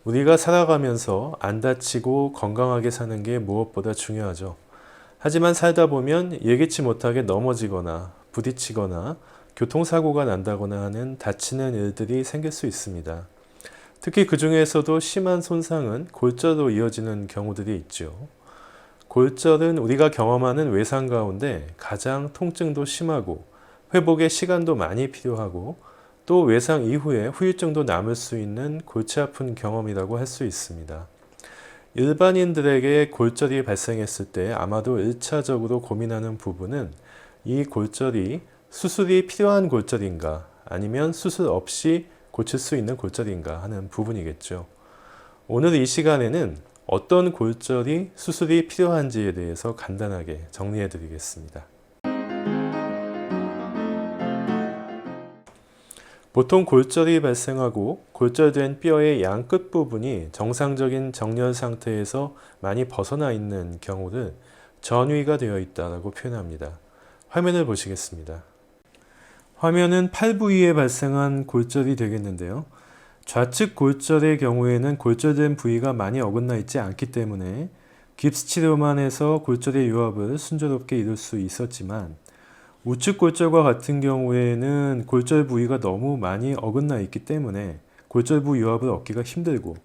우리가 살아가면서 안 다치고 건강하게 사는 게 무엇보다 중요하죠. 하지만 살다 보면 예기치 못하게 넘어지거나 부딪히거나 교통사고가 난다거나 하는 다치는 일들이 생길 수 있습니다. 특히 그 중에서도 심한 손상은 골절로 이어지는 경우들이 있죠. 골절은 우리가 경험하는 외상 가운데 가장 통증도 심하고 회복에 시간도 많이 필요하고 또 외상 이후에 후유증도 남을 수 있는 골치 아픈 경험이라고 할 수 있습니다. 일반인들에게 골절이 발생했을 때 아마도 1차적으로 고민하는 부분은 이 골절이 수술이 필요한 골절인가 아니면 수술 없이 고칠 수 있는 골절인가 하는 부분이겠죠. 오늘 이 시간에는 어떤 골절이 수술이 필요한지에 대해서 간단하게 정리해 드리겠습니다. 보통 골절이 발생하고 골절된 뼈의 양 끝부분이 정상적인 정렬 상태에서 많이 벗어나 있는 경우를 전위가 되어 있다고 표현합니다. 화면을 보시겠습니다. 화면은 팔 부위에 발생한 골절이 되겠는데요. 좌측 골절의 경우에는 골절된 부위가 많이 어긋나 있지 않기 때문에 깁스 치료만 해서 골절의 유합을 순조롭게 이룰 수 있었지만 우측 골절과 같은 경우에는 골절 부위가 너무 많이 어긋나 있기 때문에 골절부 유합을 얻기가 힘들고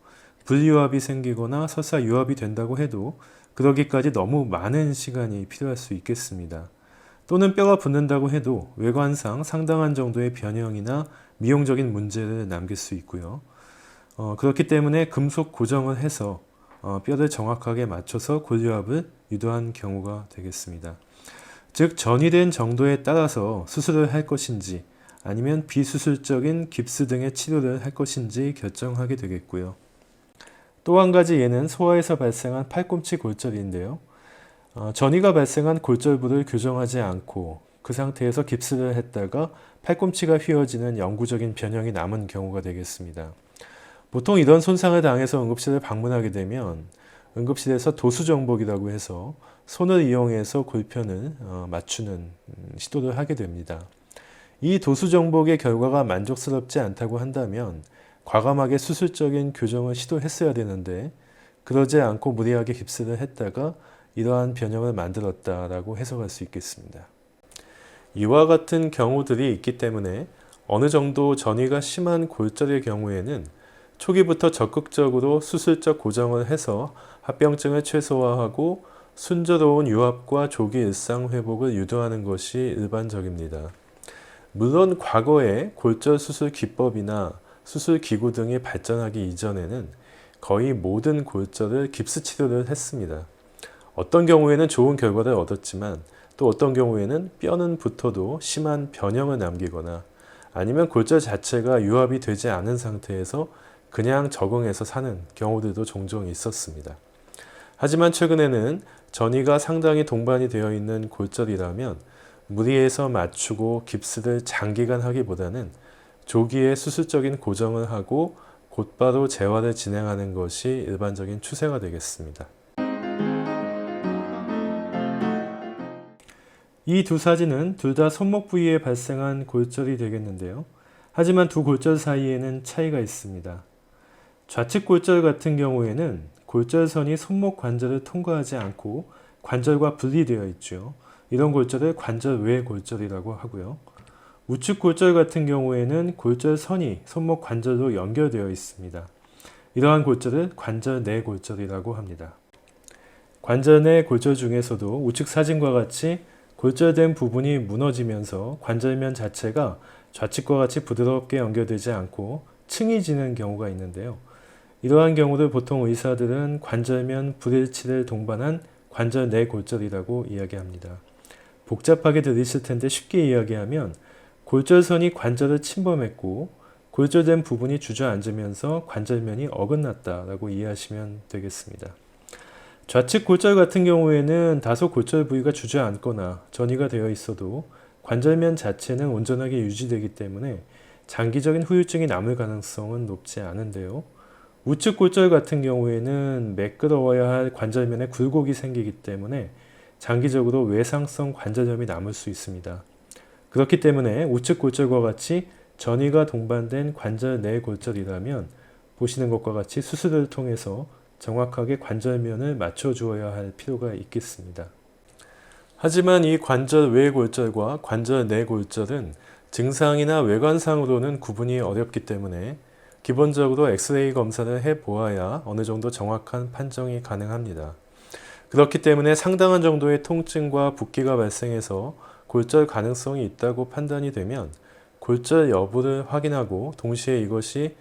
불유합이 생기거나 설사 유합이 된다고 해도 그러기까지 너무 많은 시간이 필요할 수 있겠습니다. 또는 뼈가 붙는다고 해도 외관상 상당한 정도의 변형이나 미용적인 문제를 남길 수 있고요. 그렇기 때문에 금속 고정을 해서 뼈를 정확하게 맞춰서 골유합을 유도한 경우가 되겠습니다. 즉 전이된 정도에 따라서 수술을 할 것인지 아니면 비수술적인 깁스 등의 치료를 할 것인지 결정하게 되겠고요. 또 한 가지 예는 소아에서 발생한 팔꿈치 골절인데요. 전이가 발생한 골절부를 교정하지 않고 그 상태에서 깁스를 했다가 팔꿈치가 휘어지는 영구적인 변형이 남은 경우가 되겠습니다. 보통 이런 손상을 당해서 응급실을 방문하게 되면 응급실에서 도수정복이라고 해서 손을 이용해서 골편을 맞추는 시도를 하게 됩니다. 이 도수정복의 결과가 만족스럽지 않다고 한다면 과감하게 수술적인 교정을 시도했어야 되는데 그러지 않고 무리하게 깁스를 했다가 이러한 변형을 만들었다라고 해석할 수 있겠습니다. 이와 같은 경우들이 있기 때문에 어느 정도 전이가 심한 골절의 경우에는 초기부터 적극적으로 수술적 고정을 해서 합병증을 최소화하고 순조로운 유합과 조기 일상 회복을 유도하는 것이 일반적입니다. 물론 과거에 골절 수술 기법이나 수술 기구 등이 발전하기 이전에는 거의 모든 골절을 깁스 치료를 했습니다. 어떤 경우에는 좋은 결과를 얻었지만 또 어떤 경우에는 뼈는 붙어도 심한 변형을 남기거나 아니면 골절 자체가 유합이 되지 않은 상태에서 그냥 적응해서 사는 경우들도 종종 있었습니다. 하지만 최근에는 전이가 상당히 동반이 되어 있는 골절이라면 무리해서 맞추고 깁스를 장기간 하기보다는 조기에 수술적인 고정을 하고 곧바로 재활을 진행하는 것이 일반적인 추세가 되겠습니다. 이 두 사진은 둘 다 손목 부위에 발생한 골절이 되겠는데요. 하지만 두 골절 사이에는 차이가 있습니다. 좌측 골절 같은 경우에는 골절선이 손목 관절을 통과하지 않고 관절과 분리되어 있죠. 이런 골절을 관절 외 골절이라고 하고요. 우측 골절 같은 경우에는 골절선이 손목 관절로 연결되어 있습니다. 이러한 골절을 관절 내 골절이라고 합니다. 관절 내 골절 중에서도 우측 사진과 같이 골절된 부분이 무너지면서 관절면 자체가 좌측과 같이 부드럽게 연결되지 않고 층이 지는 경우가 있는데요. 이러한 경우를 보통 의사들은 관절면 불일치를 동반한 관절 내 골절이라고 이야기합니다. 복잡하게 들리실 텐데 쉽게 이야기하면 골절선이 관절을 침범했고 골절된 부분이 주저앉으면서 관절면이 어긋났다라고 이해하시면 되겠습니다. 좌측 골절 같은 경우에는 다소 골절 부위가 주저앉거나 전이가 되어 있어도 관절면 자체는 온전하게 유지되기 때문에 장기적인 후유증이 남을 가능성은 높지 않은데요. 우측 골절 같은 경우에는 매끄러워야 할 관절면에 굴곡이 생기기 때문에 장기적으로 외상성 관절염이 남을 수 있습니다. 그렇기 때문에 우측 골절과 같이 전이가 동반된 관절 내 골절이라면 보시는 것과 같이 수술을 통해서 정확하게 관절면을 맞춰 주어야 할 필요가 있겠습니다. 하지만 이 관절 외 골절과 관절 내 골절은 증상이나 외관상으로는 구분이 어렵기 때문에 기본적으로 엑스레이 검사를 해보아야 어느 정도 정확한 판정이 가능합니다. 그렇기 때문에 상당한 정도의 통증과 붓기가 발생해서 골절 가능성이 있다고 판단이 되면 골절 여부를 확인하고 동시에 이것이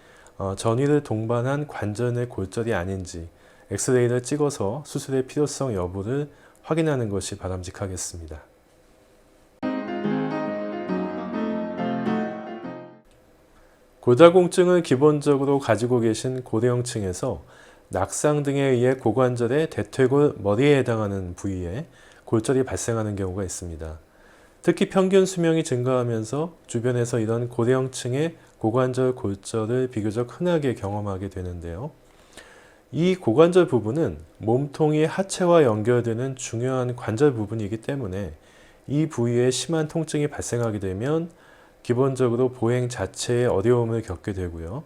전이를 동반한 관절 내 골절이 아닌지 엑스레이를 찍어서 수술의 필요성 여부를 확인하는 것이 바람직하겠습니다. 골다공증을 기본적으로 가지고 계신 고령층에서 낙상 등에 의해 고관절의 대퇴골 머리에 해당하는 부위에 골절이 발생하는 경우가 있습니다. 특히 평균 수명이 증가하면서 주변에서 이런 고령층의 고관절 골절을 비교적 흔하게 경험하게 되는데요. 이 고관절 부분은 몸통이 하체와 연결되는 중요한 관절 부분이기 때문에 이 부위에 심한 통증이 발생하게 되면 기본적으로 보행 자체에 어려움을 겪게 되고요.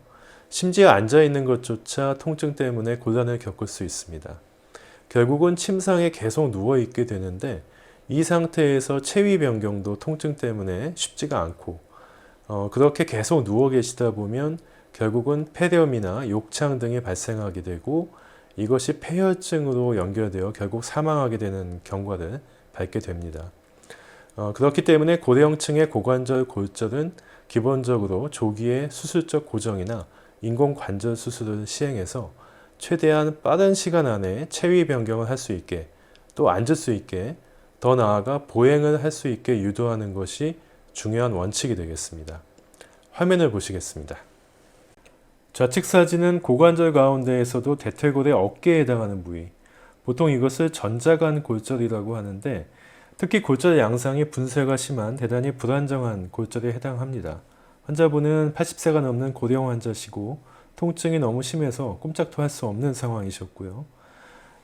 심지어 앉아있는 것조차 통증 때문에 곤란을 겪을 수 있습니다. 결국은 침상에 계속 누워있게 되는데 이 상태에서 체위 변경도 통증 때문에 쉽지가 않고 그렇게 계속 누워 계시다 보면 결국은 폐렴이나 욕창 등이 발생하게 되고 이것이 폐혈증으로 연결되어 결국 사망하게 되는 경과를 밟게 됩니다. 그렇기 때문에 고령층의 고관절 골절은 기본적으로 조기에 수술적 고정이나 인공관절 수술을 시행해서 최대한 빠른 시간 안에 체위 변경을 할 수 있게 또 앉을 수 있게 더 나아가 보행을 할 수 있게 유도하는 것이 중요한 원칙이 되겠습니다. 화면을 보시겠습니다. 좌측 사진은 고관절 가운데에서도 대퇴골의 어깨에 해당하는 부위, 보통 이것을 전자간 골절이라고 하는데 특히 골절 양상이 분쇄가 심한 대단히 불안정한 골절에 해당합니다. 환자분은 80세가 넘는 고령 환자시고 통증이 너무 심해서 꼼짝도 할 수 없는 상황이셨고요.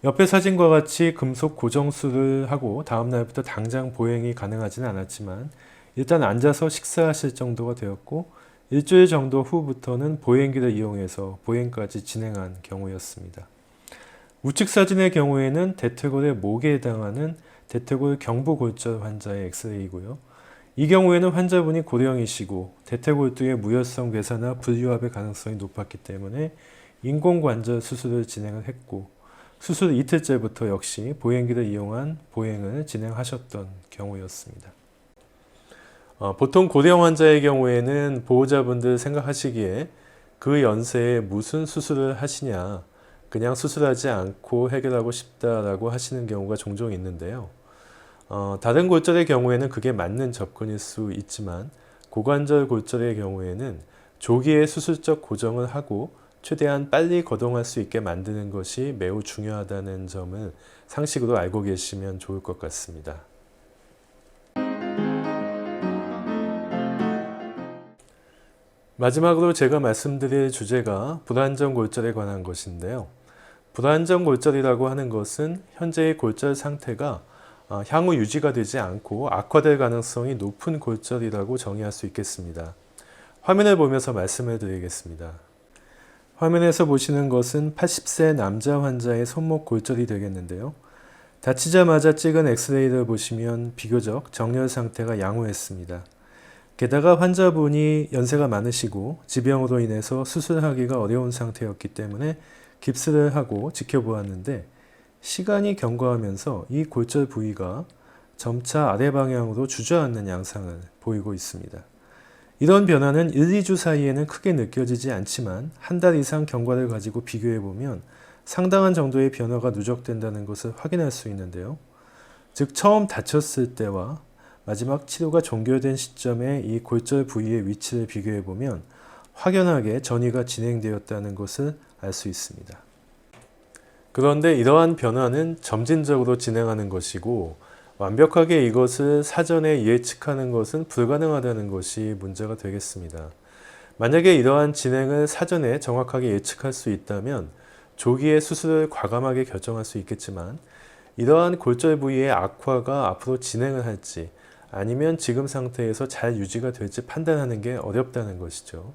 옆의 사진과 같이 금속 고정술을 하고 다음 날부터 당장 보행이 가능하지는 않았지만 일단 앉아서 식사하실 정도가 되었고 일주일 정도 후부터는 보행기를 이용해서 보행까지 진행한 경우였습니다. 우측 사진의 경우에는 대퇴골의 목에 해당하는 대퇴골 경부골절 환자의 엑스레이고요. 이 경우에는 환자분이 고령이시고 대퇴골두의 무혈성 괴사나 불유압의 가능성이 높았기 때문에 인공관절 수술을 진행을 했고 수술 이틀째부터 역시 보행기를 이용한 보행을 진행하셨던 경우였습니다. 보통 고령 환자의 경우에는 보호자분들 생각하시기에 그 연세에 무슨 수술을 하시냐, 그냥 수술하지 않고 해결하고 싶다라고 하시는 경우가 종종 있는데요. 다른 골절의 경우에는 그게 맞는 접근일 수 있지만 고관절 골절의 경우에는 조기에 수술적 고정을 하고 최대한 빨리 거동할 수 있게 만드는 것이 매우 중요하다는 점을 상식으로 알고 계시면 좋을 것 같습니다. 마지막으로 제가 말씀드릴 주제가 불안정 골절에 관한 것인데요. 불안정 골절이라고 하는 것은 현재의 골절 상태가 향후 유지가 되지 않고 악화될 가능성이 높은 골절이라고 정의할 수 있겠습니다. 화면을 보면서 말씀을 드리겠습니다. 화면에서 보시는 것은 80세 남자 환자의 손목 골절이 되겠는데요. 다치자마자 찍은 엑스레이를 보시면 비교적 정렬 상태가 양호했습니다. 게다가 환자분이 연세가 많으시고 지병으로 인해서 수술하기가 어려운 상태였기 때문에 깁스를 하고 지켜보았는데 시간이 경과하면서 이 골절 부위가 점차 아래 방향으로 주저앉는 양상을 보이고 있습니다. 이런 변화는 1, 2주 사이에는 크게 느껴지지 않지만 한 달 이상 경과를 가지고 비교해보면 상당한 정도의 변화가 누적된다는 것을 확인할 수 있는데요. 즉 처음 다쳤을 때와 마지막 치료가 종결된 시점에 이 골절 부위의 위치를 비교해보면 확연하게 전이가 진행되었다는 것을 알 수 있습니다. 그런데 이러한 변화는 점진적으로 진행하는 것이고 완벽하게 이것을 사전에 예측하는 것은 불가능하다는 것이 문제가 되겠습니다. 만약에 이러한 진행을 사전에 정확하게 예측할 수 있다면 조기에 수술을 과감하게 결정할 수 있겠지만 이러한 골절 부위의 악화가 앞으로 진행을 할지 아니면 지금 상태에서 잘 유지가 될지 판단하는 게 어렵다는 것이죠.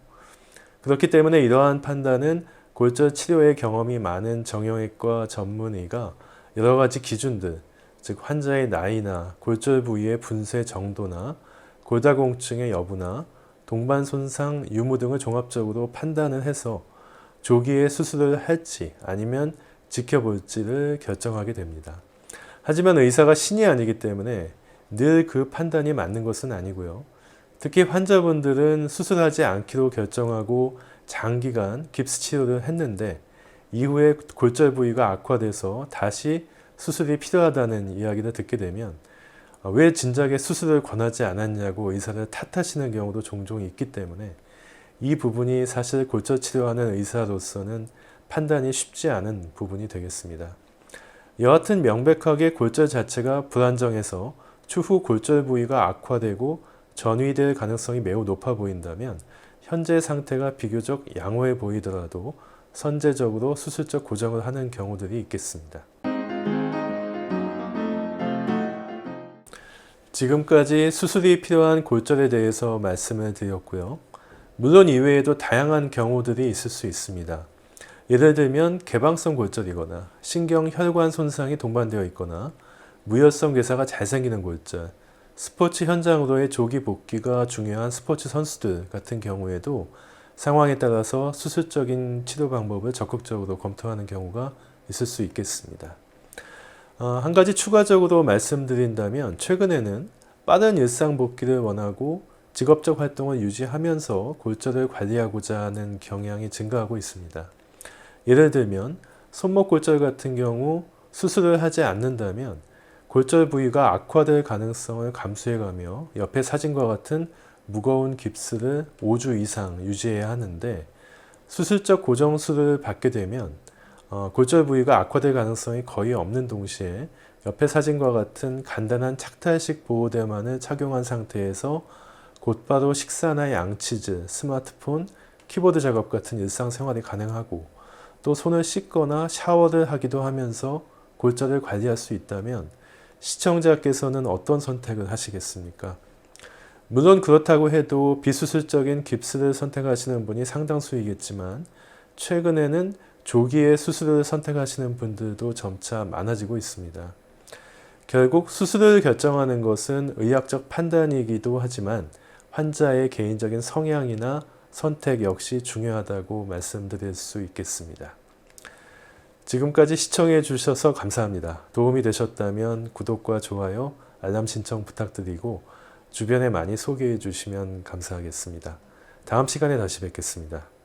그렇기 때문에 이러한 판단은 골절 치료의 경험이 많은 정형외과 전문의가 여러 가지 기준들, 즉 환자의 나이나 골절 부위의 분쇄 정도나 골다공증의 여부나 동반 손상 유무 등을 종합적으로 판단을 해서 조기에 수술을 할지 아니면 지켜볼지를 결정하게 됩니다. 하지만 의사가 신이 아니기 때문에 늘 그 판단이 맞는 것은 아니고요. 특히 환자분들은 수술하지 않기로 결정하고 장기간 깁스 치료를 했는데 이후에 골절 부위가 악화돼서 다시 수술이 필요하다는 이야기를 듣게 되면 왜 진작에 수술을 권하지 않았냐고 의사를 탓하시는 경우도 종종 있기 때문에 이 부분이 사실 골절 치료하는 의사로서는 판단이 쉽지 않은 부분이 되겠습니다. 여하튼 명백하게 골절 자체가 불안정해서 추후 골절 부위가 악화되고 전이될 가능성이 매우 높아 보인다면 현재 상태가 비교적 양호해 보이더라도 선제적으로 수술적 고정을 하는 경우들이 있겠습니다. 지금까지 수술이 필요한 골절에 대해서 말씀을 드렸고요. 물론 이외에도 다양한 경우들이 있을 수 있습니다. 예를 들면 개방성 골절이거나 신경혈관 손상이 동반되어 있거나 무혈성 괴사가 잘 생기는 골절, 스포츠 현장으로의 조기 복귀가 중요한 스포츠 선수들 같은 경우에도 상황에 따라서 수술적인 치료 방법을 적극적으로 검토하는 경우가 있을 수 있겠습니다. 한 가지 추가적으로 말씀드린다면 최근에는 빠른 일상 복귀를 원하고 직업적 활동을 유지하면서 골절을 관리하고자 하는 경향이 증가하고 있습니다. 예를 들면 손목 골절 같은 경우 수술을 하지 않는다면 골절 부위가 악화될 가능성을 감수해가며 옆의 사진과 같은 무거운 깁스를 5주 이상 유지해야 하는데 수술적 고정술을 받게 되면 골절 부위가 악화될 가능성이 거의 없는 동시에 옆의 사진과 같은 간단한 착탈식 보호대만을 착용한 상태에서 곧바로 식사나 양치질, 스마트폰, 키보드 작업 같은 일상생활이 가능하고 또 손을 씻거나 샤워를 하기도 하면서 골절을 관리할 수 있다면 시청자께서는 어떤 선택을 하시겠습니까? 물론 그렇다고 해도 비수술적인 깁스를 선택하시는 분이 상당수이겠지만 최근에는 조기에 수술을 선택하시는 분들도 점차 많아지고 있습니다. 결국 수술을 결정하는 것은 의학적 판단이기도 하지만 환자의 개인적인 성향이나 선택 역시 중요하다고 말씀드릴 수 있겠습니다. 지금까지 시청해 주셔서 감사합니다. 도움이 되셨다면 구독과 좋아요, 알람 신청 부탁드리고 주변에 많이 소개해 주시면 감사하겠습니다. 다음 시간에 다시 뵙겠습니다.